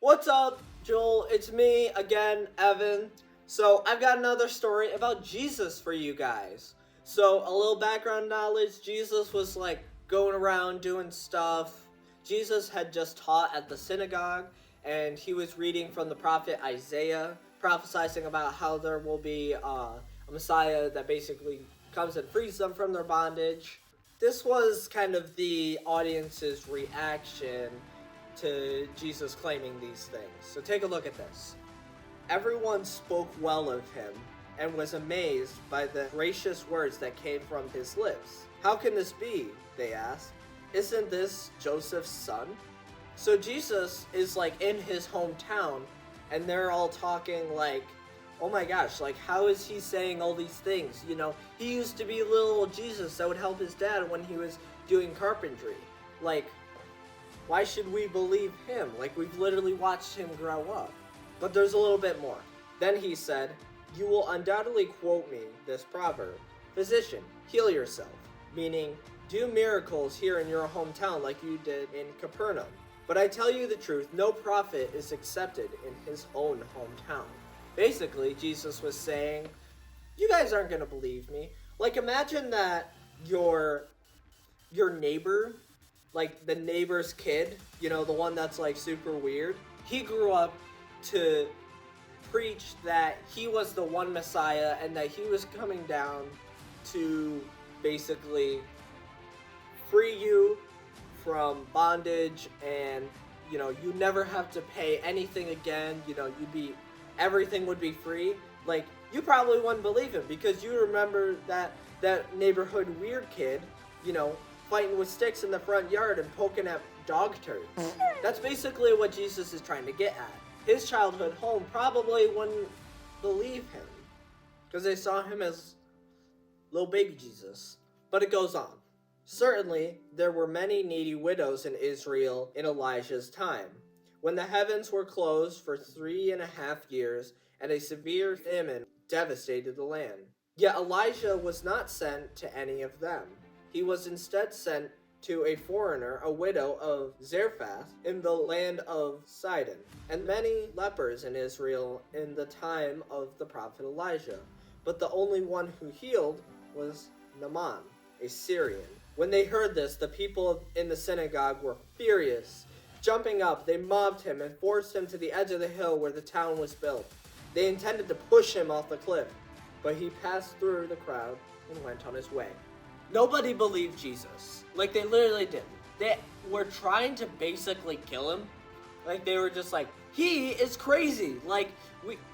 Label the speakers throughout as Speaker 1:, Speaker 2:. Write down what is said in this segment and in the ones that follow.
Speaker 1: What's up, Joel? It's me again, Evan. So, I've got another story about Jesus for you guys. So, a little background knowledge, Jesus was like going around doing stuff. Jesus had just taught at the synagogue, and he was reading from the prophet Isaiah, prophesying about how there will be a Messiah that basically comes and frees them from their bondage. This was kind of the audience's reaction to Jesus claiming these things. So take a look at this. Everyone spoke well of him and was amazed by the gracious words that came from his lips. How can this be? They asked. Isn't this Joseph's son? So Jesus is like in his hometown, and they're all talking like, oh my gosh, like how is he saying all these things? You know, he used to be little Jesus that would help his dad when he was doing carpentry. Like, why should we believe him? Like, we've literally watched him grow up. But there's a little bit more. Then he said, you will undoubtedly quote me this proverb, physician, heal yourself. Meaning, do miracles here in your hometown like you did in Capernaum. But I tell you the truth, no prophet is accepted in his own hometown. Basically, Jesus was saying, you guys aren't going to believe me. Like, imagine that your neighbor, like the neighbor's kid, you know, the one that's like super weird, he grew up to preach that he was the one Messiah and that he was coming down to basically free you from bondage, and you know, you never have to pay anything again. You know, everything would be free. Like, you probably wouldn't believe him because you remember that neighborhood weird kid, you know, fighting with sticks in the front yard and poking at dog turds. That's basically what Jesus is trying to get at. His childhood home probably wouldn't believe him because they saw him as little baby Jesus. But it goes on. Certainly, there were many needy widows in Israel in Elijah's time, when the heavens were closed for 3.5 years and a severe famine devastated the land. Yet Elijah was not sent to any of them. He was instead sent to a foreigner, a widow of Zarephath in the land of Sidon, and many lepers in Israel in the time of the prophet Elijah. But the only one who healed was Naaman, a Syrian. When they heard this, the people in the synagogue were furious. Jumping up, they mobbed him and forced him to the edge of the hill where the town was built. They intended to push him off the cliff, but he passed through the crowd and went on his way. Nobody believed Jesus. Like, they literally didn't. They were trying to basically kill him. Like, they were just like, he is crazy. Like,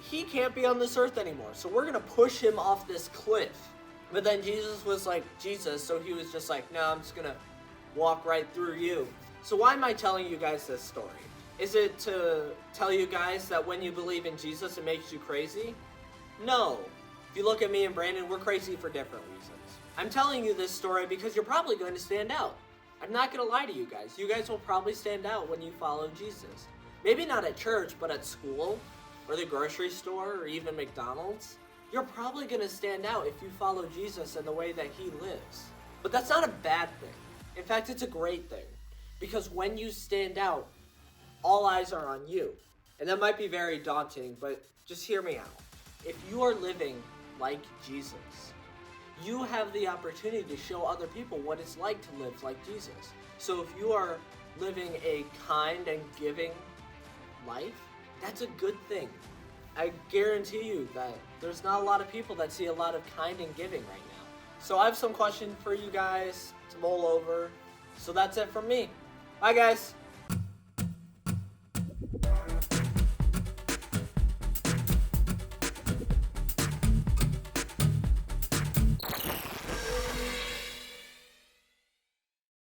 Speaker 1: he can't be on this earth anymore. So we're going to push him off this cliff. But then Jesus was like Jesus, so he was just like, no, I'm just going to walk right through you. So why am I telling you guys this story? Is it to tell you guys that when you believe in Jesus, it makes you crazy? No. If you look at me and Brandon, we're crazy for different reasons. I'm telling you this story because you're probably going to stand out. I'm not going to lie to you guys. You guys will probably stand out when you follow Jesus. Maybe not at church, but at school, or the grocery store, or even McDonald's. You're probably going to stand out if you follow Jesus in the way that he lives. But that's not a bad thing. In fact, it's a great thing. Because when you stand out, all eyes are on you. And that might be very daunting, but just hear me out. If you are living like Jesus, you have the opportunity to show other people what it's like to live like Jesus. So if you are living a kind and giving life, that's a good thing. I guarantee you that there's not a lot of people that see a lot of kind and giving right now. So I have some questions for you guys to mull over. So that's it from me. Bye, guys.